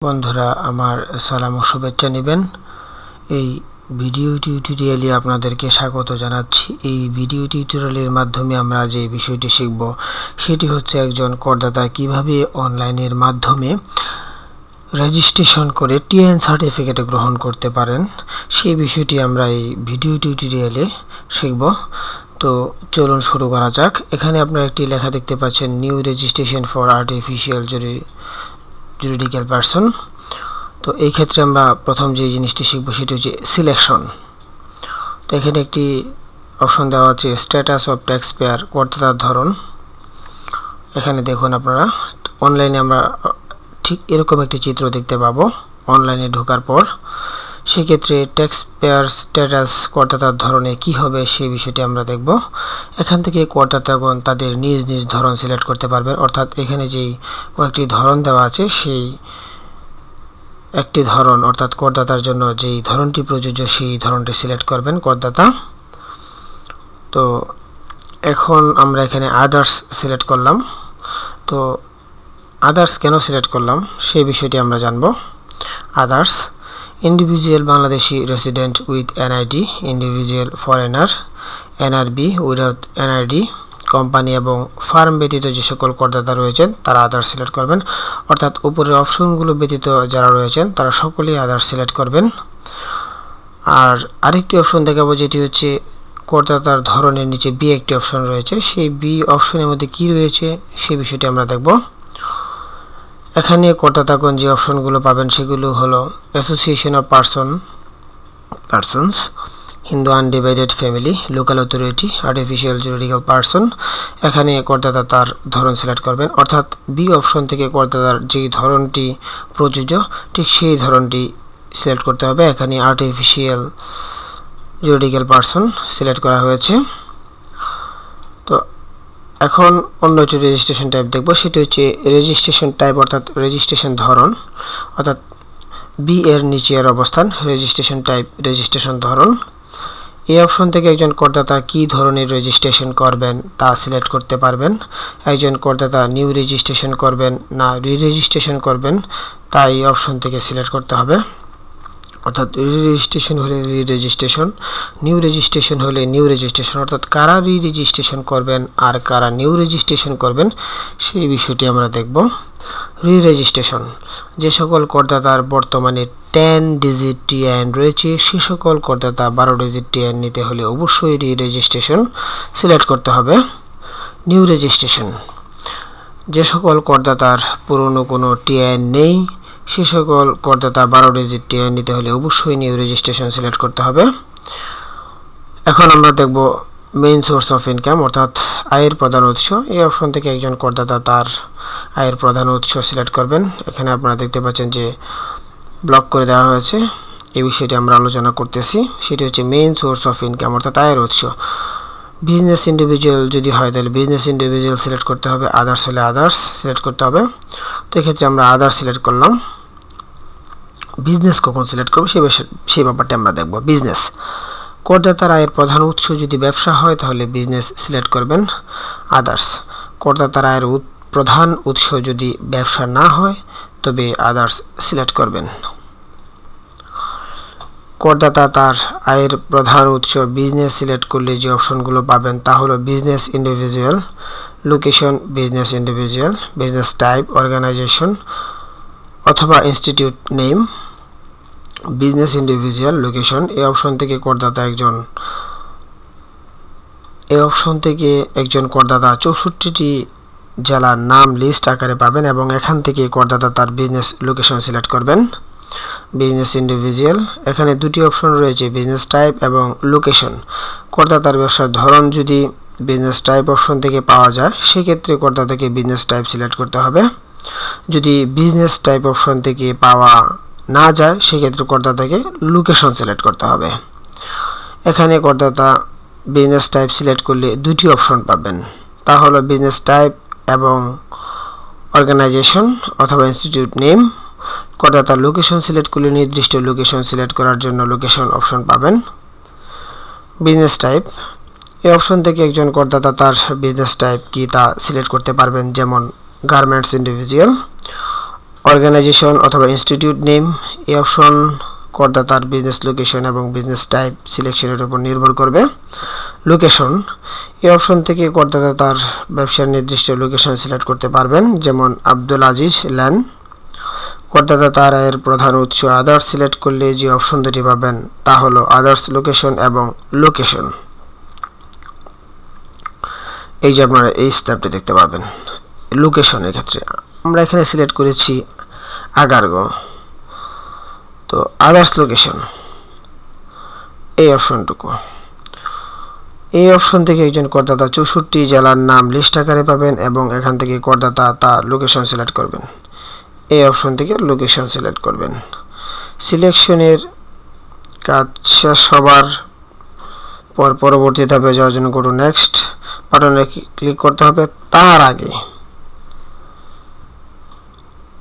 বন্ধুরা আমার সালাম ও শুভেচ্ছা নেবেন। এই ভিডিও টিউটোরিয়ালে আপনাদেরকে স্বাগত জানাচ্ছি। এই ভিডিও টিউটোরিয়ালের মাধ্যমে আমরা যে বিষয়টি শিখব সেটি হচ্ছে একজন করদাতা কিভাবে অনলাইনের মাধ্যমে রেজিস্ট্রেশন করে টিএন সার্টিফিকেট গ্রহণ করতে পারেন, সেই বিষয়টি আমরা এই ভিডিও টিউটোরিয়ালে শিখব। তো চলুন শুরু করা যাক। এখানে আপনারা একটি লেখা দেখতে পাচ্ছেন, new registration for artificial juridical person. তো এই ক্ষেত্রে আমরা প্রথম যে জিনিসটি শিখব সেটি হচ্ছে সিলেকশন। তো এখানে একটি অপশন দেওয়া আছে, স্ট্যাটাস অফ ট্যাক্স পেয়ার, করদাতার ধরন। এখানে দেখুন আপনারা অনলাইনে আমরা ঠিক এরকম একটি চিত্র দেখতে পাবো অনলাইনে ঢোকার পর। সেক্ষেত্রে ট্যাক্স পেয়ার স্ট্যাটাস করদাতার ধরনে কি হবে সেই বিষয়টি আমরা দেখব। এখান থেকে করদাতাগণ তাদের নিজ নিজ ধরন সিলেক্ট করতে পারবেন, অর্থাৎ এখানে যেই কয়েকটি ধরন দেওয়া আছে সেই একটি ধরন অর্থাৎ করদাতার জন্য যেই ধরনটি প্রযোজ্য সেই ধরনটি সিলেক্ট করবেন করদাতা। তো এখন আমরা এখানে আদার্স সিলেক্ট করলাম। তো আদার্স কেন সিলেক্ট করলাম সেই বিষয়টি আমরা জানব। Others, individual Bangladeshi resident with NID, individual foreigner NRB without NID, company এবং ফার্ম ব্যতীত যে সকল করদাতা রয়েছেন তারা আদার্স সিলেক্ট করবেন। অর্থাৎ উপরের অপশনগুলো ব্যতীত যারা রয়েছেন তারা সকলেই আদার্স সিলেক্ট করবেন। আর আরেকটি অপশন দেখাবো যেটি হচ্ছে করদাতার ধরনের নিচে বি একটি অপশন রয়েছে, সেই বি অপশনের মধ্যে কি রয়েছে সেই বিষয়টি আমরা দেখব। এখানে করদাতাগণ যে অপশনগুলো পাবেন সেগুলো হলো association of persons, Hindu undivided family, local authority, artificial juridical person. এখানে করদাতা তার ধরন সিলেক্ট করবেন, অর্থাৎ বি অপশন থেকে করদাতার যেই ধরনটি প্রযোজ্য ঠিক সেই ধরনটি সিলেক্ট করতে হবে। এখানে আর্টিফিশিয়াল জুরিডিক্যাল পারসন সিলেক্ট করা হয়েছে। তো এখন অন্য একটি রেজিস্ট্রেশন টাইপ দেখব, সেটি হচ্ছে রেজিস্ট্রেশন টাইপ অর্থাৎ রেজিস্ট্রেশন ধরন, অর্থাৎ বি এর নিচে এর অবস্থান, রেজিস্ট্রেশন টাইপ রেজিস্ট্রেশন ধরন। এই অপশন থেকে একজন করদাতা কী ধরনের রেজিস্ট্রেশন করবেন তা সিলেক্ট করতে পারবেন। একজন করদাতা নিউ রেজিস্ট্রেশন করবেন না রি রেজিস্ট্রেশন করবেন তা এই অপশন থেকে সিলেক্ট করতে হবে। অর্থাৎ রি রেজিস্ট্রেশন হলে রি রেজিস্ট্রেশন, নিউ রেজিস্ট্রেশন হলে নিউ রেজিস্ট্রেশন। অর্থাৎ কারা রি রেজিস্ট্রেশন করবেন আর কারা নিউ রেজিস্ট্রেশন করবেন সেই বিষয়টি আমরা দেখব। রি রেজিস্ট্রেশন, যে সকল করদাতার বর্তমানে 10 ডিজিট টিএন রয়েছে সে সকল করদাতা 12 ডিজিট টিএন নিতে হলে অবশ্যই রি রেজিস্ট্রেশন সিলেক্ট করতে হবে। নিউ রেজিস্ট্রেশন, যে সকল করদাতার পুরনো কোনো টিএন নেই সে সকল করদাতা 12 ডিজিট টিএন নিতে হলে অবশ্যই নিউ রেজিস্ট্রেশন সিলেক্ট করতে হবে। এখন আমরা দেখব মেইন সোর্স অফ ইনকাম অর্থাৎ আয়ের প্রধান উৎস। এই অপশন থেকে একজন করদাতা তার আয়ের প্রধান উৎস সিলেক্ট করবেন। এখানে আপনারা দেখতে পাচ্ছেন যে ব্লক করে দেওয়া হয়েছে, এই বিষয়টি আমরা আলোচনা করতেছি। সেটি হচ্ছে মেইন সোর্স অফ ইনকাম অর্থাৎ আয়ের উৎস। বিজনেস ইন্ডিভিজুয়াল যদি হয় তাহলে বিজনেস ইন্ডিভিজুয়াল সিলেক্ট করতে হবে, আদার্স হলে আদার্স সিলেক্ট করতে হবে। তো এক্ষেত্রে আমরা আদার্স সিলেক্ট করলাম। বিজনেস কখন সিলেক্ট করবো সেই ব্যাপারটা আমরা দেখব। বিজনেস, করদাতার আয়ের প্রধান উৎস যদি ব্যবসা হয় তাহলে বিজনেস সিলেক্ট করবেন। আদার্স, করদাতার আয়ের প্রধান উৎস যদি ব্যবসা না হয় তবে আদার্স সিলেক্ট করবেন। করদাতা তার আয়ের প্রধান উৎস বিজনেস সিলেক্ট করলে যে অপশনগুলো পাবেন তা হলো business individual, location business individual, business type organisation অথবা institute name, business individual, location. এই অপশন থেকে একজন করদাতা 64টি জেলার নাম লিস্ট আকারে পাবেন এবং এখান থেকে করদাতা তার বিজনেস লোকেশন সিলেক্ট করবেন। বিজনেস ইন্ডিভিজুয়াল, এখানে দুটি অপশন রয়েছে, বিজনেস টাইপ এবং লোকেশন। করদাতার ব্যবসার ধরন যদি বিজনেস টাইপ অপশন থেকে পাওয়া যায় সেক্ষেত্রে করদাতাকে বিজনেস টাইপ সিলেক্ট করতে হবে। যদি বিজনেস টাইপ অপশন থেকে পাওয়া না যায় সেক্ষেত্রে করদাতাকে লোকেশন সিলেক্ট করতে হবে। এখানে করদাতা বিজনেস টাইপ সিলেক্ট করলে দুটি অপশন পাবেন, তা হলো বিজনেস টাইপ এবং অর্গানাইজেশন অথবা ইনস্টিটিউট নেম। করদাতা লোকেশন সিলেক্ট করলে নির্দিষ্ট লোকেশন সিলেক্ট করার জন্য লোকেশন অপশন পাবেন। বিজনেস টাইপ, এই অপশন থেকে একজন করদাতা তার বিজনেস টাইপ কি তা সিলেক্ট করতে পারবেন, যেমন গার্মেন্টস ইন্ডিভিজুয়াল অর্গানাইজেশন অথবা ইনস্টিটিউট নেম। এই অপশন করদাতার বিজনেস লোকেশন এবং বিজনেস টাইপ সিলেকশনের উপর নির্ভর করবে। লোকেশন, এই অপশন থেকে করদাতা তার ব্যবসার নির্দিষ্ট লোকেশন সিলেক্ট করতে পারবেন, যেমন আব্দুল আজিজ ল্যান। করদাতা তার আয়ের প্রধান উৎস আদার্স সিলেক্ট করলে যে অপশন দুটি পাবেন তা হলো আদার্স লোকেশন এবং লোকেশন। এই যে আপনারা এই স্ট্যাপটি দেখতে পাবেন লোকেশনের ক্ষেত্রে আমরা এখানে সিলেক্ট করেছি আগারগাঁও, তো আদার্স লোকেশন এই অপশনটুকু। এই অপশন থেকে একজন করদাতা 64 জেলার নাম লিস্ট আকারে পাবেন এবং এখান থেকে করদাতা তার লোকেশন সিলেক্ট করবেন। এই অপশন থেকে লোকেশন সিলেক্ট করবেন। সিলেকশনের কাজ শেষ হবার পর পরবর্তী ধাপে যাওয়ার জন্য গো টু নেক্সট বাটনে ক্লিক করতে হবে। তার আগে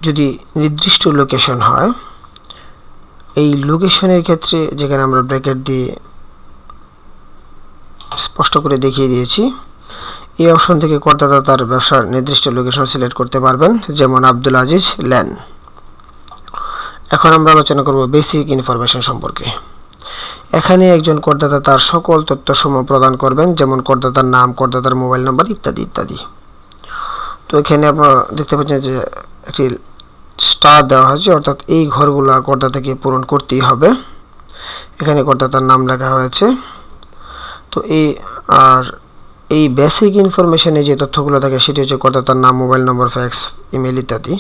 যদি নির্দিষ্ট লোকেশন হয়, এই লোকেশনের ক্ষেত্রে যেখানে আমরা ব্র্যাকেট দিয়ে স্পষ্ট করে দেখিয়ে দিয়েছি, এই অপশন থেকে করদাতা তার ব্যবসার নির্দিষ্ট লোকেশন সিলেক্ট করতে পারবেন, যেমন আব্দুল আজিজ ল্যান। এখন আমরা আলোচনা করব বেসিক ইনফরমেশন সম্পর্কে। এখানে একজন করদাতা তার সকল তথ্যসমূহ প্রদান করবেন, যেমন করদাতার নাম, করদাতার মোবাইল নম্বর ইত্যাদি ইত্যাদি। তো এখানে আপনারা দেখতে পাচ্ছেন যে একটি স্টার দেওয়া হয়েছে, অর্থাৎ এই ঘরগুলো করদাতাকে পূরণ করতেই হবে। এখানে করদাতার নাম লেখা হয়েছে। তো এই বেসিক ইনফরমেশনে যে তথ্যগুলো থাকে সেটি হচ্ছে করদাতার নাম, মোবাইল নম্বর, ফ্যাক্স, ইমেল ইত্যাদি।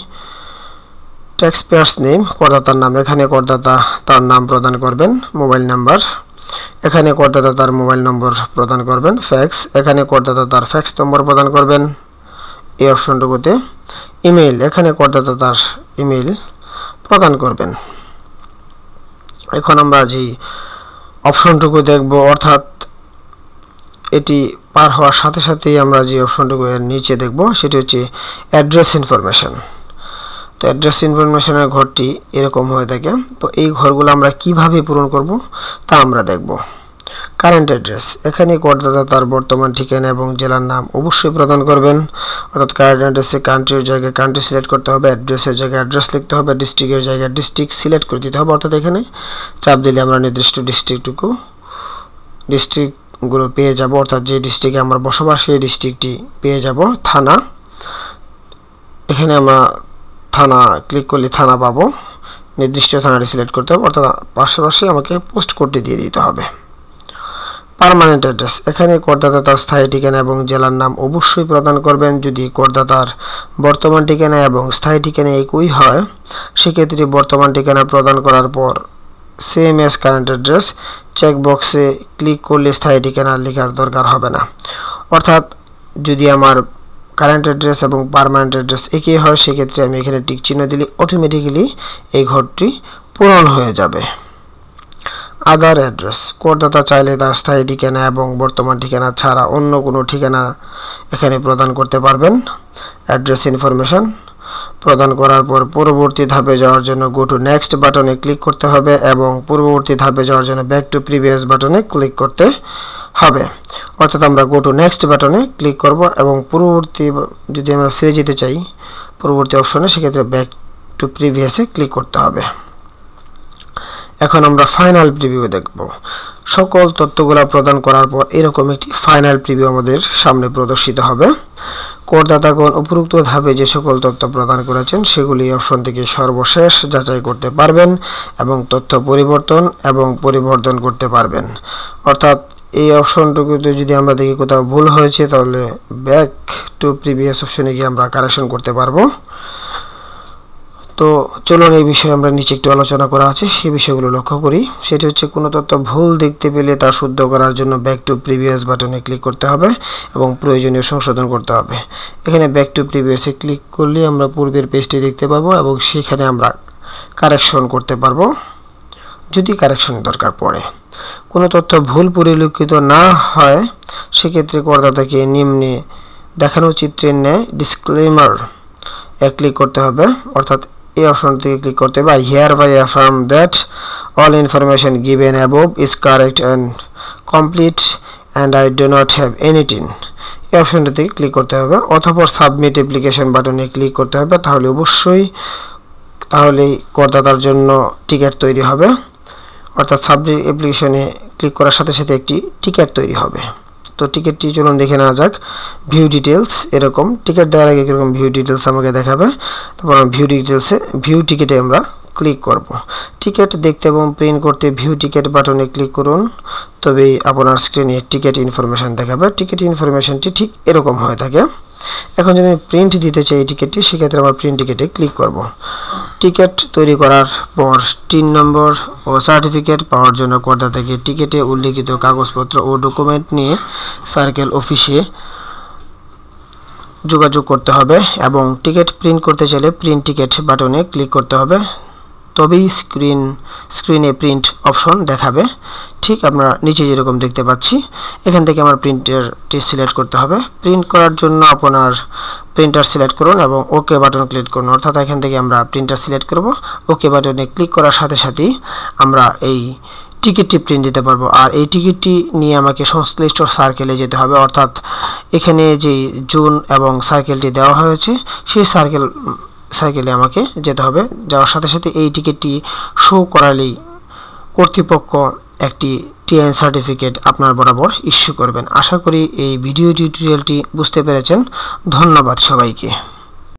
ট্যাক্স পেয়ার্স নেম, করদাতার নাম, এখানে করদাতা তার নাম প্রদান করবেন। মোবাইল নাম্বার, এখানে করদাতা তার মোবাইল নম্বর প্রদান করবেন। ফ্যাক্স, এখানে করদাতা তার ফ্যাক্স নম্বর প্রদান করবেন এই অপশনটুকুতে। ইমেল, এখানে করদাতা তার ইমেল প্রদান করবেন। এখন আমরা যে অপশনটুকু দেখব, অর্থাৎ এটি পার হওয়ার সাথে সাথেই আমরা যে অপশনটুকু এর নিচে দেখব সেটি হচ্ছে অ্যাড্রেস ইনফরমেশন। তো অ্যাড্রেস ইনফরমেশনের ঘরটি এরকম হয়ে থাকে। তো এই ঘরগুলো আমরা কিভাবে পূরণ করব তা আমরা দেখব। কারেন্ট অ্যাড্রেস, এখানে করদাতা তার বর্তমান ঠিকানা এবং জেলার নাম অবশ্যই প্রদান করবেন। অর্থাৎ কারেন্ট অ্যাড্রেসে কান্ট্রির জায়গায় কান্ট্রি সিলেক্ট করতে হবে, অ্যাড্রেসের জায়গায় অ্যাড্রেস লিখতে হবে, ডিস্ট্রিক্টের জায়গায় ডিস্ট্রিক্ট সিলেক্ট করে দিতে হবে। অর্থাৎ এখানে চাপ দিলে আমরা নির্দিষ্ট ডিস্ট্রিক্টগুলো পেয়ে যাব, অর্থাৎ যে ডিস্ট্রিক্টে আমরা বসবাস সেই ডিস্ট্রিক্টটি পেয়ে যাব। থানা, এখানে আমরা থানা ক্লিক করলে থানা পাবো, নির্দিষ্ট থানাটি সিলেক্ট করতে হবে, অর্থাৎ পাশাপাশি আমাকে পোস্ট কোডটি দিয়ে দিতে হবে। পার্মানেন্ট অ্যাড্রেস, এখানে করদাতা তার স্থায়ী ঠিকানা এবং জেলার নাম অবশ্যই প্রদান করবেন। যদি করদাতার বর্তমান ঠিকানা এবং স্থায়ী ঠিকানা একই হয়, সেক্ষেত্রে বর্তমান ঠিকানা প্রদান করার পর সেম এজ কারেন্ট অ্যাড্রেস চেকবক্সে ক্লিক করলে স্থায়ী ঠিকানা লেখার দরকার হবে না। অর্থাৎ যদি আমার কারেন্ট অ্যাড্রেস এবং পার্মানেন্ট অ্যাড্রেস একই হয়, সেক্ষেত্রে আমি এখানে টিক চিহ্ন দিলে অটোমেটিক্যালি এই ঘরটি পূরণ হয়ে যাবে। আদার অ্যাড্রেস, করদাতা চাইলে তার স্থায়ী ঠিকানা এবং বর্তমান ঠিকানা ছাড়া অন্য কোনো ঠিকানা এখানে প্রদান করতে পারবেন। অ্যাড্রেস ইনফরমেশন প্রদান করার পর পরবর্তী ধাপে যাওয়ার জন্য গো টু নেক্সট বাটনে ক্লিক করতে হবে এবং পূর্ববর্তী ধাপে যাওয়ার জন্য ব্যাক টু প্রিভিয়াস বাটনে ক্লিক করতে হবে। অর্থাৎ আমরা গো টু নেক্সট বাটনে ক্লিক করব এবং পূর্ববর্তী যদি আমরা ফিরে যেতে চাই পরবর্তী অপশনে, সেক্ষেত্রে ব্যাক টু প্রিভিয়াসে ক্লিক করতে হবে। এখন আমরা ফাইনাল প্রিভিউ দেখব। সকল তথ্যগুলো প্রদান করার পর এরকম একটি ফাইনাল প্রিভিউ আমাদের সামনে প্রদর্শিত হবে। করদাতাগণ উপরোক্ত ধাপে যে সকল তথ্য প্রদান করেছেন সেগুলি অপশন থেকে সর্বশেষ যাচাই করতে পারবেন এবং তথ্য পরিবর্তন করতে পারবেন। অর্থাৎ এই অপশনটুকুতে যদি আমরা দেখি কোথাও ভুল হয়েছে, তাহলে ব্যাক টু প্রিভিয়াস অপশনে গিয়ে আমরা কারেকশন করতে পারবো। তো চলুন এই বিষয়ে আমরা নিচে একটু আলোচনা করা আছে, সেই বিষয়গুলো লক্ষ্য করি। সেটি হচ্ছে কোনো তথ্য ভুল দেখতে পেলে তা শুদ্ধ করার জন্য ব্যাক টু প্রিভিয়াস বাটনে ক্লিক করতে হবে এবং প্রয়োজনীয় সংশোধন করতে হবে। এখানে ব্যাক টু প্রিভিয়াসে ক্লিক করলে আমরা পূর্বের পেজটি দেখতে পাবো এবং সেখানে আমরা কারেকশন করতে পারবো যদি কারেকশনের দরকার পড়ে। কোনো তথ্য ভুল পরিলক্ষিত না হয় সেক্ষেত্রে করদাতাকে নিম্নে দেখানো চিত্রের ন্যায় ডিসক্লেমার ক্লিক করতে হবে। অর্থাৎ এই অপশন থেকে ক্লিক করতে হবে I hereby affirm that all information given above is correct and complete and I do not have anything। এই অপশনটা থেকে ক্লিক করতে হবে। অথবা সাবমিট অ্যাপ্লিকেশন বাটনে ক্লিক করতে হবে, তাহলে অবশ্যই তাহলেই করদাতার জন্য টিকিট তৈরি হবে, অর্থাৎ সাবজেক্ট অ্যাপ্লিকেশনে ক্লিক করার সাথে সাথে একটি টিকিট তৈরি হবে। তো টিকিটটি চলুন দেখে নেওয়া যাক। ভিউ ডিটেলস, এরকম টিকিট দেওয়ার আগে এরকম ভিউ ডিটেলস আমাকে দেখাবে। তারপর ভিউ ডিটেলসে ভিউ টিকিটে আমরা ক্লিক করব। টিকিট দেখতে এবং প্রিন্ট করতে ভিউ টিকিট বাটনে ক্লিক করুন, তবেই আপনার স্ক্রিনে টিকিট ইনফরমেশন দেখাবে। টিকিট ইনফরমেশনটি ঠিক এরকম হয়ে থাকে। এখন যদি আমি প্রিন্ট দিতে চাই এই টিকিটটি, সেক্ষেত্রে আমার প্রিন্ট টিকিটে ক্লিক করব। টিকিট তৈরি করার পর টিন নম্বর ও সার্টিফিকেট পাওয়ার জন্য করদাতাকে টিকিটে উল্লিখিত কাগজপত্র ও ডকুমেন্ট নিয়ে সার্কেল অফিসে যোগাযোগ করতে হবে এবং টিকিট প্রিন্ট করতে চাইলে প্রিন্ট টিকিট বাটনে ক্লিক করতে হবে, তবেই স্ক্রিনে প্রিন্ট অপশন দেখাবে। ঠিক আমরা নিচে যেরকম দেখতে পাচ্ছি, এখান থেকে আমার প্রিন্টারটি সিলেক্ট করতে হবে। প্রিন্ট করার জন্য আপনার প্রিন্টার সিলেক্ট করুন এবং ওকে বাটন ক্লিক করুন, অর্থাৎ এখান থেকে আমরা প্রিন্টার সিলেক্ট করব। ওকে বাটনে ক্লিক করার সাথে সাথেই আমরা এই টিকিটটি প্রিন্ট দিতে পারবো। আর এই টিকিটটি নিয়ে আমাকে সংশ্লিষ্ট সার্কেলে যেতে হবে, অর্থাৎ এখানে যে জোন এবং সার্কেলটি দেওয়া হয়েছে সেই সার্কেলে আমাকে যেতে হবে। যাওয়ার সাথে সাথে এই টিকিটটি শো করালেই কর্তৃপক্ষ একটি টিএন সার্টিফিকেট আপনার বরাবর ইস্যু করবেন। আশা করি এই ভিডিও টিউটোরিয়ালটি বুঝতে পেরেছেন। ধন্যবাদ সবাইকে।